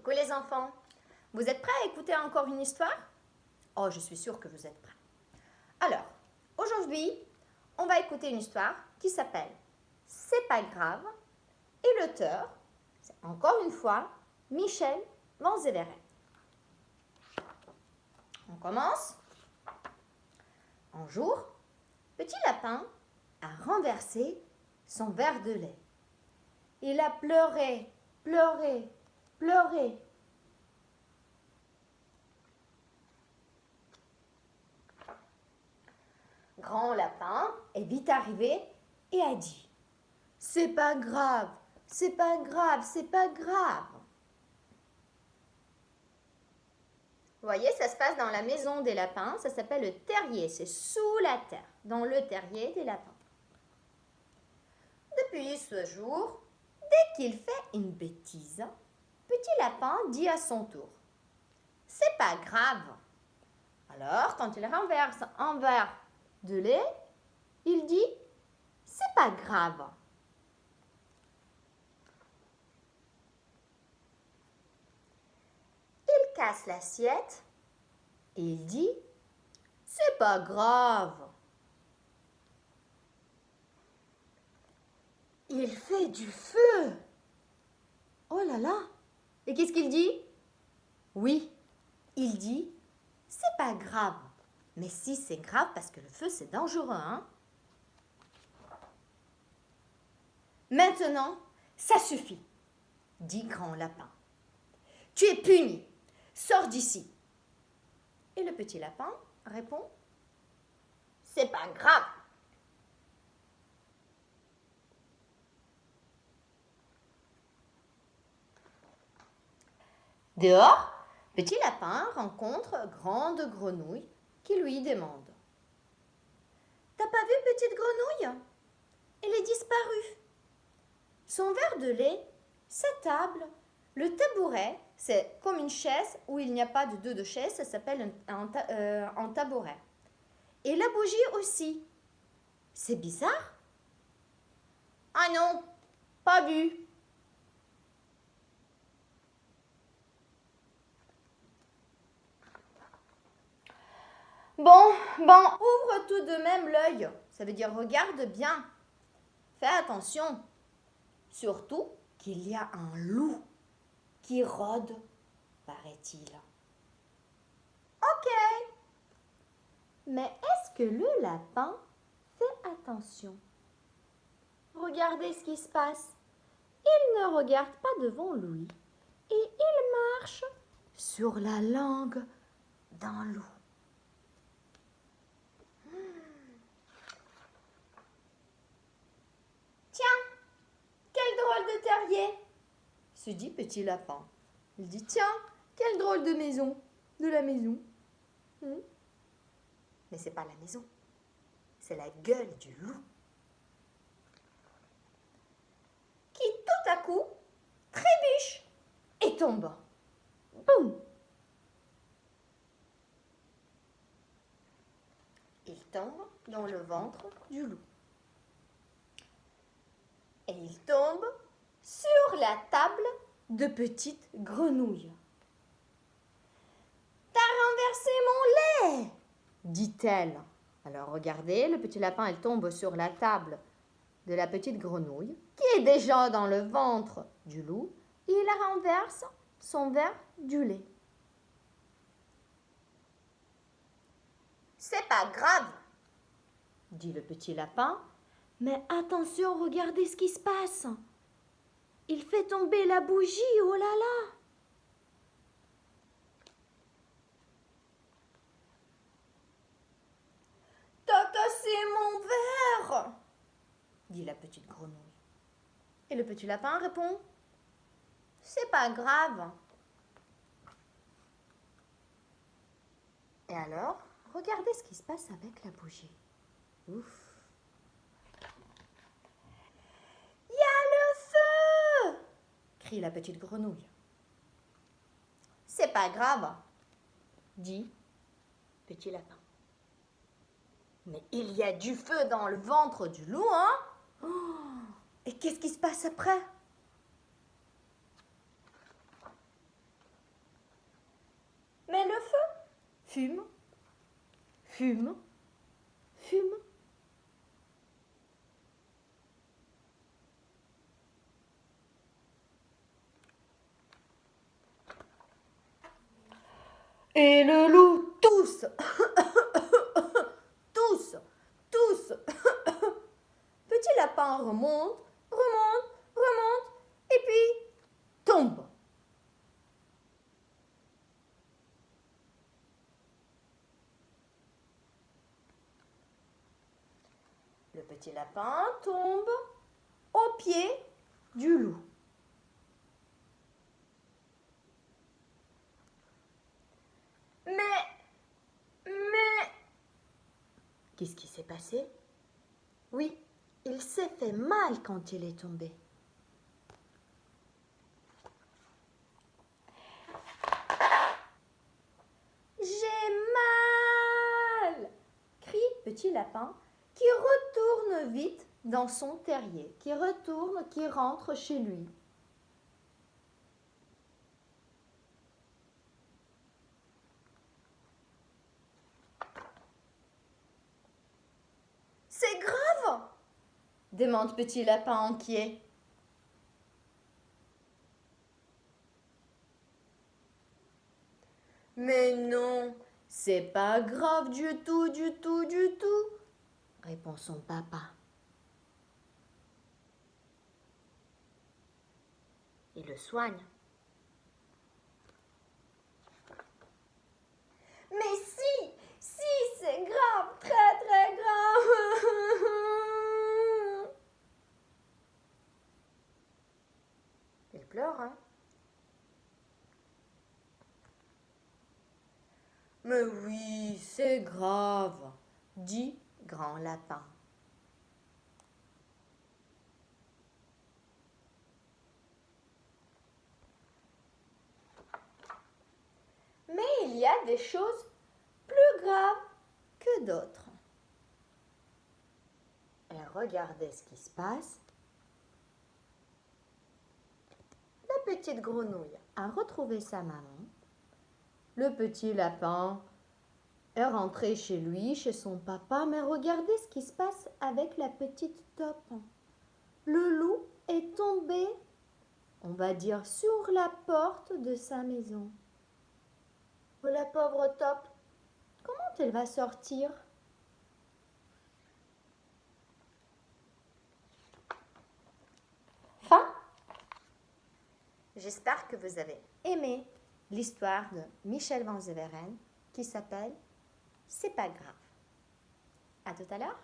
Coucou les enfants, vous êtes prêts à écouter encore une histoire? Oh, je suis sûre que vous êtes prêts. Alors, aujourd'hui, on va écouter une histoire qui s'appelle « C'est pas grave » et l'auteur, c'est encore une fois Michel Vanzeverem. On commence. Un jour, Petit Lapin a renversé son verre de lait. Il a pleuré, pleuré, pleuré. Grand Lapin est vite arrivé et a dit « C'est pas grave, c'est pas grave, c'est pas grave. » Vous voyez, ça se passe dans la maison des lapins, ça s'appelle le terrier, c'est sous la terre, dans le terrier des lapins. Depuis ce jour, dès qu'il fait une bêtise, Petit Lapin dit à son tour « C'est pas grave. » Alors, quand il renverse un verre de lait, il dit « C'est pas grave. » Il casse l'assiette et il dit « C'est pas grave. » Il fait du feu. Oh là là! Et qu'est-ce qu'il dit? Oui, il dit « C'est pas grave. » Mais si, c'est grave parce que le feu, c'est dangereux, hein? Maintenant, ça suffit, dit Grand Lapin. Tu es puni. Sors d'ici. Et le petit lapin répond « C'est pas grave. » Dehors, Petit Lapin rencontre Grande Grenouille qui lui demande « T'as pas vu Petite Grenouille? Elle est disparue. Son verre de lait, sa table, le tabouret, c'est comme une chaise où il n'y a pas de dos de chaise, ça s'appelle un tabouret. Et la bougie aussi. C'est bizarre. » Ah non, pas vu. Bon, ouvre tout de même l'œil. Ça veut dire regarde bien. Fais attention. Surtout qu'il y a un loup qui rôde, paraît-il. Ok. Mais est-ce que le lapin fait attention? Regardez ce qui se passe. Il ne regarde pas devant lui et il marche sur la langue d'un loup. Tiens, quel drôle de terrier, se dit Petit Lapin. Il dit, tiens, quelle drôle de maison, de la maison. Mais c'est pas la maison, c'est la gueule du loup. Qui tout à coup trébuche et tombe. Boum! Il tombe dans le ventre du loup. Et il tombe sur la table de Petite Grenouille. « T'as renversé mon lait !» dit-elle. Alors regardez, le petit lapin, il tombe sur la table de la Petite Grenouille, qui est déjà dans le ventre du loup, et il renverse son verre du lait. « C'est pas grave, » dit le petit lapin. Mais attention, regardez ce qui se passe. Il fait tomber la bougie, oh là là. T'as cassé mon verre, dit la Petite Grenouille. Et le petit lapin répond, c'est pas grave. Et alors, regardez ce qui se passe avec la bougie. Ouf. Crie la Petite Grenouille. C'est pas grave, dit Petit Lapin. Mais il y a du feu dans le ventre du loup, hein? Oh, et qu'est-ce qui se passe après? fume, fume, fume. Et le loup tousse, tousse, tousse. Petit lapin remonte, remonte, remonte, et puis tombe. Le petit lapin tombe au pied du loup. Mais, qu'est-ce qui s'est passé? Oui, il s'est fait mal quand il est tombé. J'ai mal, crie petit lapin qui retourne vite dans son terrier, qui rentre chez lui. C'est grave, demande petit lapin inquiet. Mais non, c'est pas grave du tout, du tout, du tout, répond son papa. Il le soigne. Mais si, c'est grave, très, très grave. Il pleure, hein? Mais oui, c'est grave, dit Grand Lapin. Mais il y a des choses plus graves que d'autres. Elle regardait ce qui se passe. La petite grenouille a retrouvé sa maman. Le petit lapin est rentré chez lui, chez son papa, mais regardez ce qui se passe avec la petite Top. Le loup est tombé, on va dire, sur la porte de sa maison. Oh, la pauvre Top, comment elle va sortir? Fin. J'espère que vous avez aimé l'histoire de Michel Van Zeveren qui s'appelle « C'est pas grave ». À tout à l'heure.